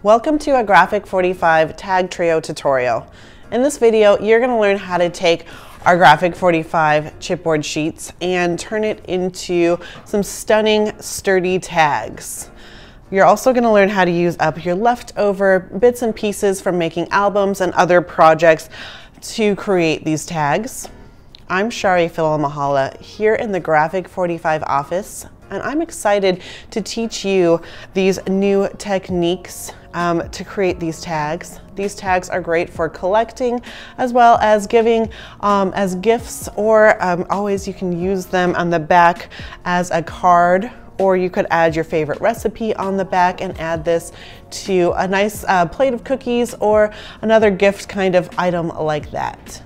Welcome to a Graphic 45 Tag Trio tutorial. In this video, you're going to learn how to take our Graphic 45 chipboard sheets and turn it into some stunning, sturdy tags. You're also going to learn how to use up your leftover bits and pieces from making albums and other projects to create these tags. I'm Shari Philamahala here in the Graphic 45 office, and I'm excited to teach you these new techniques to create these tags. These tags are great for collecting as well as giving as gifts, or always you can use them on the back as a card, or you could add your favorite recipe on the back and add this to a nice plate of cookies or another gift kind of item like that.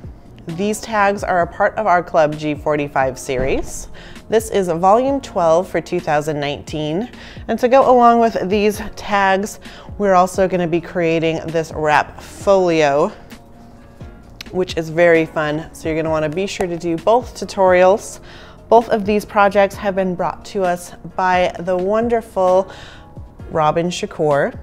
These tags are a part of our Club G45 series. This is volume 12 for 2019. And to go along with these tags, we're also going to be creating this wrap folio, which is very fun. So you're going to want to be sure to do both tutorials. Both of these projects have been brought to us by the wonderful Robin Shakur.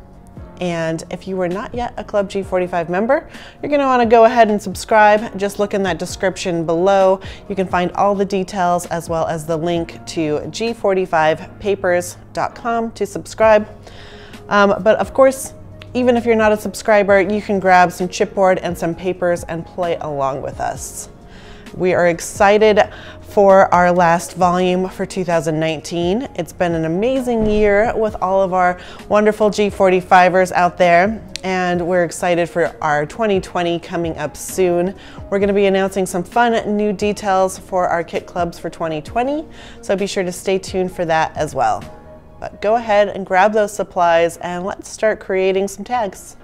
And if you were not yet a Club G45 member, you're going to want to go ahead and subscribe. Just look in that description below. You can find all the details as well as the link to G45papers.com to subscribe. But of course, even if you're not a subscriber, you can grab some chipboard and some papers and play along with us. We are excited for our last volume for 2019. It's been an amazing year with all of our wonderful G45ers out there, and we're excited for our 2020 coming up soon. We're going to be announcing some fun new details for our kit clubs for 2020, so be sure to stay tuned for that as well. But go ahead and grab those supplies and let's start creating some tags.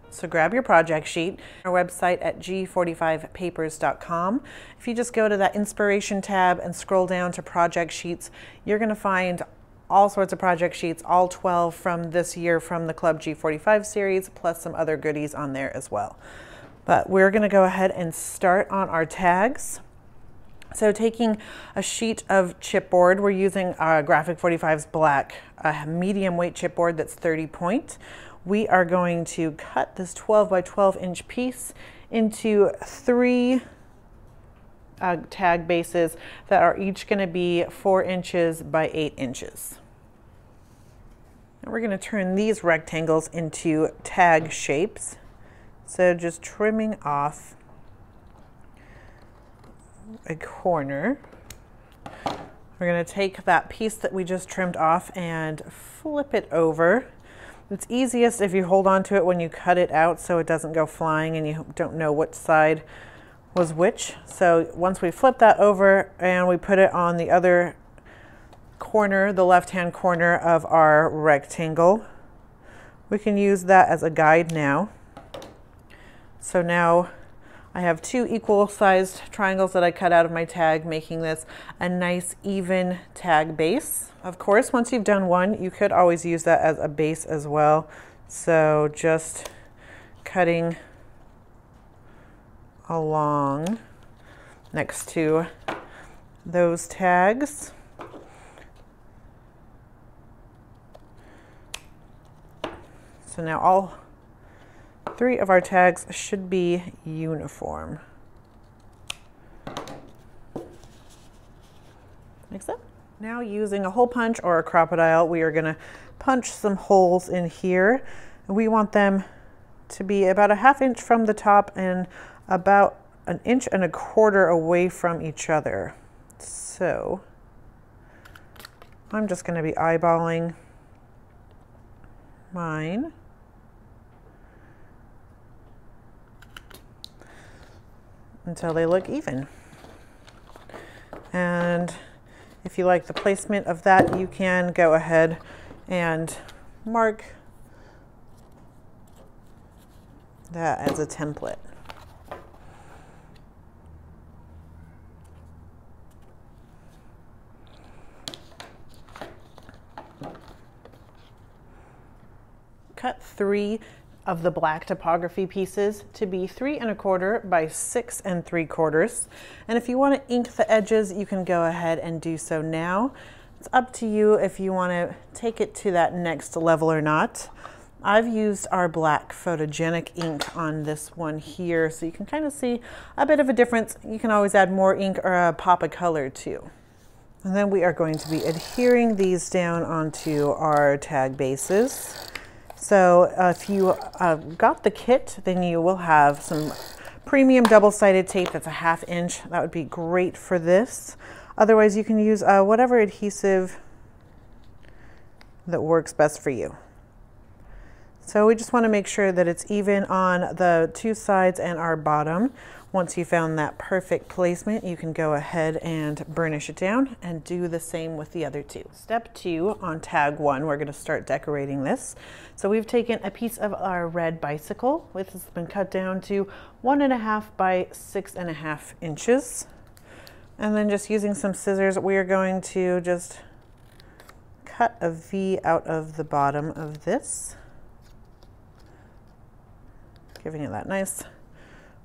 So grab your project sheet, our website at G45papers.com. If you just go to that inspiration tab and scroll down to project sheets, you're going to find all sorts of project sheets, all 12 from this year from the Club G45 series, plus some other goodies on there as well. But we're going to go ahead and start on our tags. So taking a sheet of chipboard, we're using Graphic 45's black, a medium weight chipboard that's 30 point. We are going to cut this 12 by 12 inch piece into 3 tag bases that are each going to be 4 inches by 8 inches. And we're going to turn these rectangles into tag shapes. So just trimming off a corner. We're going to take that piece that we just trimmed off and flip it over. It's easiest if you hold on to it when you cut it out so it doesn't go flying and you don't know what side was which. So once we flip that over and we put it on the other corner, the left-hand corner of our rectangle, we can use that as a guide now. So now I have 2 equal-sized triangles that I cut out of my tag, making this a nice even tag base. Of course, once you've done one, you could always use that as a base as well. So just cutting along next to those tags. So now all 3 of our tags should be uniform. Like so. Now using a hole punch or a crocodile, we are going to punch some holes in here. We want them to be about a ½ inch from the top and about 1.25 inches away from each other. So I'm just going to be eyeballing mine. Until they look even. And if you like the placement of that, you can go ahead and mark that as a template. Cut 3 of the black topography pieces to be 3 1/4 by 6 3/4. And if you want to ink the edges, you can go ahead and do so now. It's up to you if you want to take it to that next level or not. I've used our black photogenic ink on this one here, so you can kind of see a bit of a difference. You can always add more ink or a pop of color too. And then we are going to be adhering these down onto our tag bases. So if you got the kit, then you will have some premium double-sided tape that's a 1/2 inch. That would be great for this. Otherwise, you can use whatever adhesive that works best for you. So we just want to make sure that it's even on the two sides and our bottom. Once you found that perfect placement, you can go ahead and burnish it down and do the same with the other two. Step 2 on tag 1, we're going to start decorating this. So we've taken a piece of our red bicycle, which has been cut down to 1.5 by 6.5 inches. And then just using some scissors, we are going to just cut a V out of the bottom of this, giving it that nice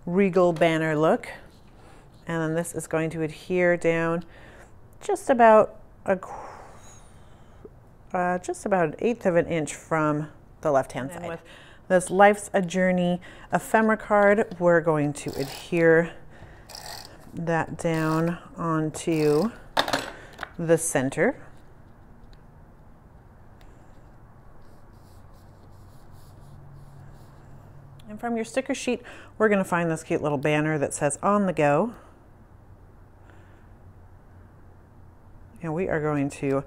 regal banner look. And then this is going to adhere down just about an 1/8 of an inch from the left-hand side. With this Life's a Journey ephemera card, we're going to adhere that down onto the center. And from your sticker sheet, we're going to find this cute little banner that says "On the Go." And we are going to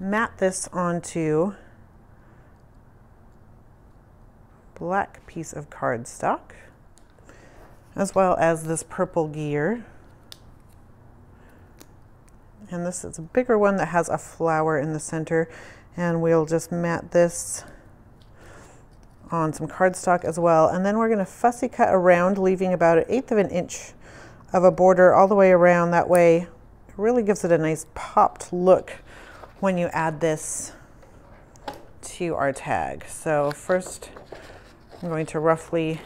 mat this onto a black piece of cardstock, as well as this purple gear. And this is a bigger one that has a flower in the center. And we'll just mat this on some cardstock as well. And then we're going to fussy cut around, leaving about 1/8 of an inch of a border all the way around. That way it really gives it a nice popped look when you add this to our tag. So first I'm going to roughly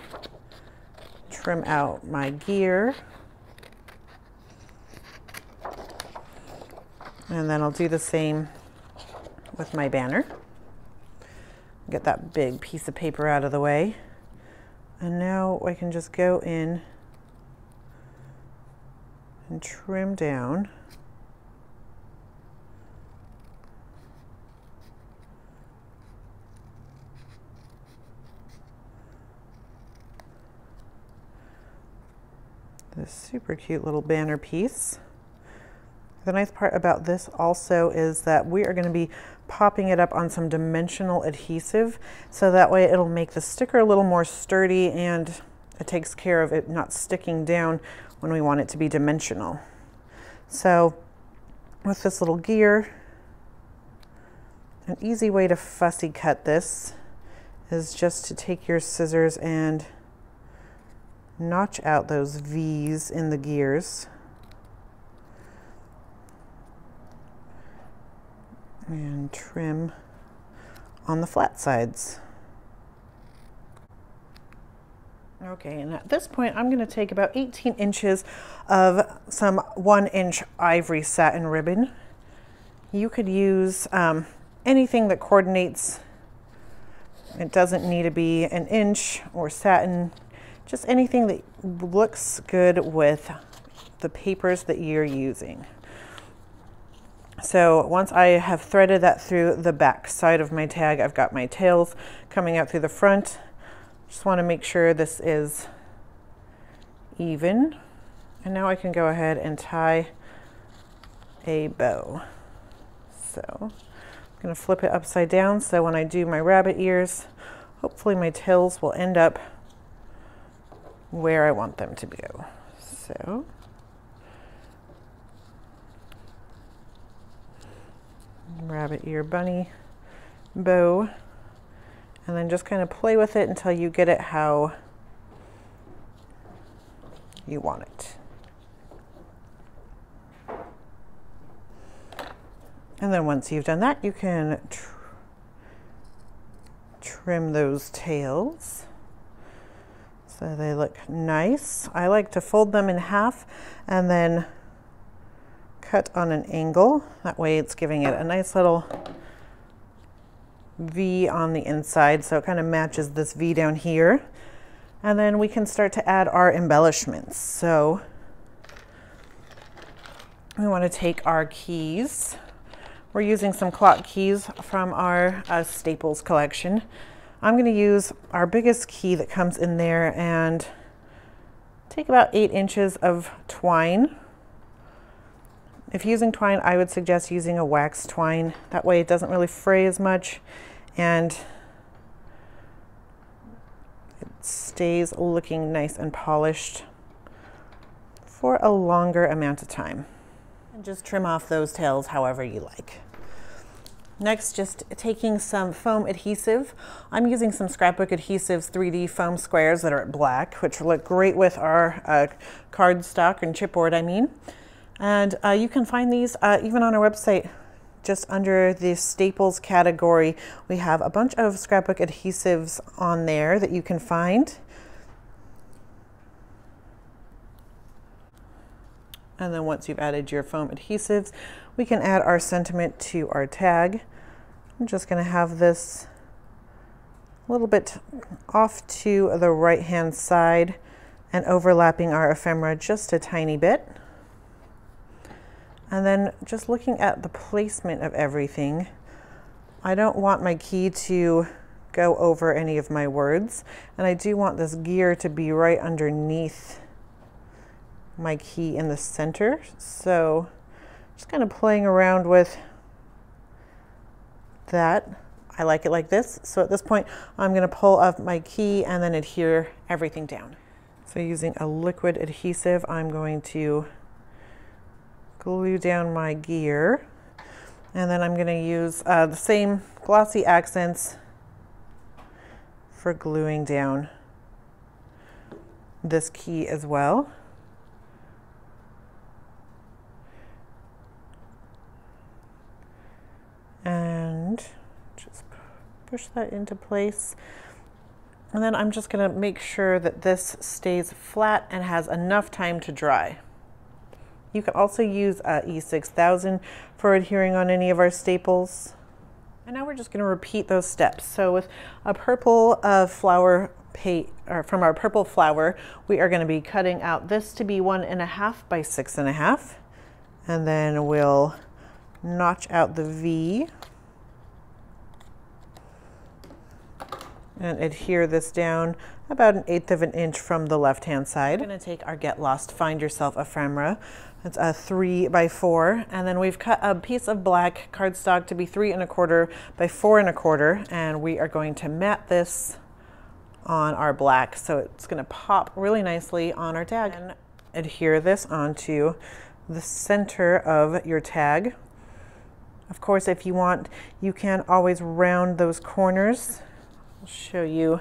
trim out my gear, and then I'll do the same with my banner. Get that big piece of paper out of the way. And now I can just go in and trim down. This super cute little banner piece. The nice part about this also is that we are going to be popping it up on some dimensional adhesive, so that way it'll make the sticker a little more sturdy and it takes care of it not sticking down when we want it to be dimensional. So with this little gear, an easy way to fussy cut this is just to take your scissors and notch out those V's in the gears. And trim on the flat sides. Okay, and at this point I'm going to take about 18 inches of some 1-inch ivory satin ribbon. You could use anything that coordinates. It doesn't need to be an inch or satin, just anything that looks good with the papers that you're using. So once I have threaded that through the back side of my tag, I've got my tails coming out through the front. Just want to make sure this is even. And now I can go ahead and tie a bow. So I'm going to flip it upside down, so when I do my rabbit ears, hopefully my tails will end up where I want them to go. So rabbit ear bunny bow, and then just kind of play with it until you get it how you want it. And then once you've done that, you can trim those tails so they look nice. I like to fold them in half and then cut on an angle. That way it's giving it a nice little V on the inside, so it kind of matches this V down here. And then we can start to add our embellishments. So we want to take our keys. We're using some clock keys from our Staples collection. I'm going to use our biggest key that comes in there and take about 8 inches of twine. If using twine, I would suggest using a wax twine. That way it doesn't really fray as much and it stays looking nice and polished for a longer amount of time. And just trim off those tails however you like. Next, just taking some foam adhesive. I'm using some Scrapbook Adhesives 3D foam squares that are black, which look great with our cardstock and chipboard, I mean. And you can find these even on our website, just under the Staples category. We have a bunch of Scrapbook adhesives on there that you can find. And then once you've added your foam adhesives, we can add our sentiment to our tag. I'm just going to have this a little bit off to the right-hand side and overlapping our ephemera just a tiny bit. And then just looking at the placement of everything, I don't want my key to go over any of my words, and I do want this gear to be right underneath my key in the center. So just kind of playing around with that. I like it like this. So at this point, I'm going to pull up my key and then adhere everything down. So using a liquid adhesive, I'm going to glue down my gear, and then I'm going to use the same glossy accents for gluing down this key as well. And just push that into place. And then I'm just going to make sure that this stays flat and has enough time to dry. You can also use E6000 for adhering on any of our staples. And now we're just going to repeat those steps. So with a purple flower paint, or from our purple flower, we are going to be cutting out this to be 1.5 by 6.5. And then we'll notch out the V and adhere this down about 1/8 of an inch from the left-hand side. We're going to take our Get Lost Find Yourself ephemera. It's a 3 by 4, and then we've cut a piece of black cardstock to be 3.25 by 4.25, and we are going to mat this on our black, so it's going to pop really nicely on our tag. And adhere this onto the center of your tag. Of course, if you want, you can always round those corners. I'll show you.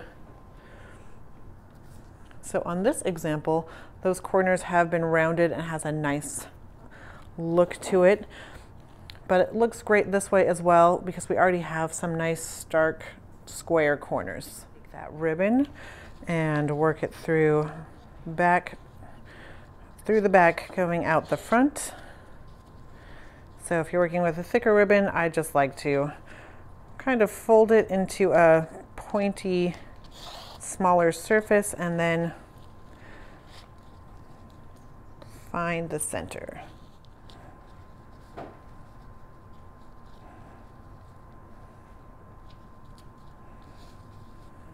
So on this example, those corners have been rounded and has a nice look to it, but it looks great this way as well because we already have some nice stark square corners. Take that ribbon and work it through the back going out the front. So if you're working with a thicker ribbon, I just like to kind of fold it into a pointy, smaller surface and then find the center.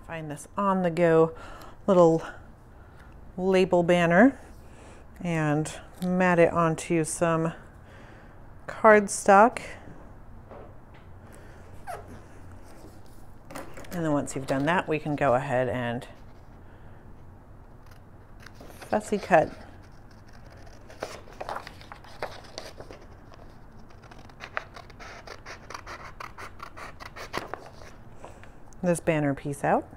Find this on the go little label banner and mat it onto some cardstock. And then once you've done that, we can go ahead and fussy cut this banner piece out.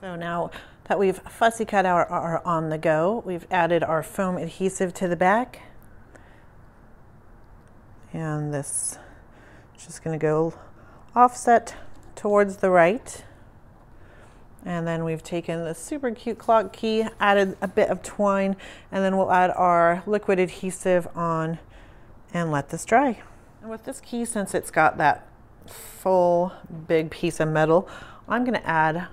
So now that we've fussy cut our on the go, we've added our foam adhesive to the back. And this is just going to go offset towards the right. And then we've taken the super cute clock key, added a bit of twine, and then we'll add our liquid adhesive on and let this dry. And with this key, since it's got that full big piece of metal, I'm going to add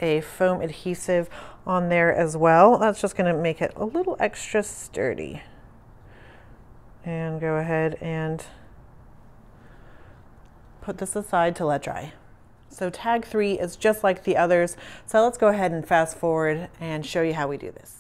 a foam adhesive on there as well. That's just going to make it a little extra sturdy. And go ahead and put this aside to let dry. So tag 3 is just like the others. So let's go ahead and fast forward and show you how we do this.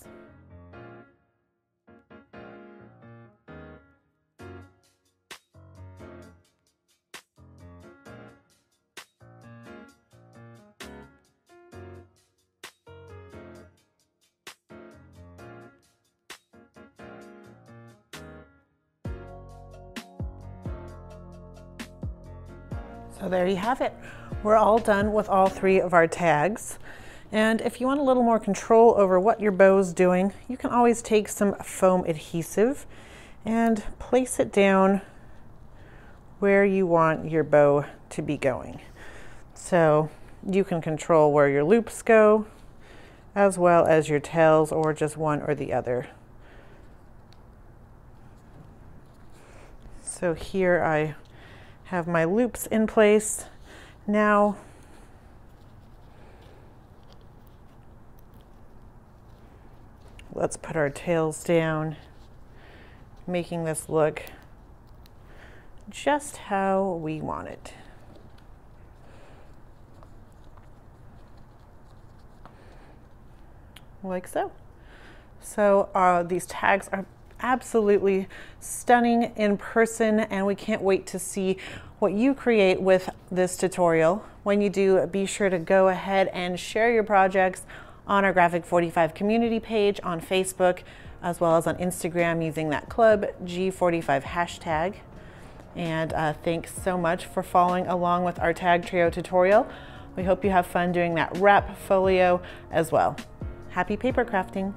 So there you have it. We're all done with all 3 of our tags. And if you want a little more control over what your bow is doing, you can always take some foam adhesive and place it down where you want your bow to be going. So you can control where your loops go, as well as your tails, or just one or the other. So here I have my loops in place. Now let's put our tails down, making this look just how we want it. Like so. So these tags are absolutely stunning in person, and we can't wait to see what you create with this tutorial. When you do, be sure to go ahead and share your projects on our Graphic 45 community page on Facebook, as well as on Instagram using that club G45 hashtag. And thanks so much for following along with our tag trio tutorial. We hope you have fun doing that wrap folio as well. Happy paper crafting!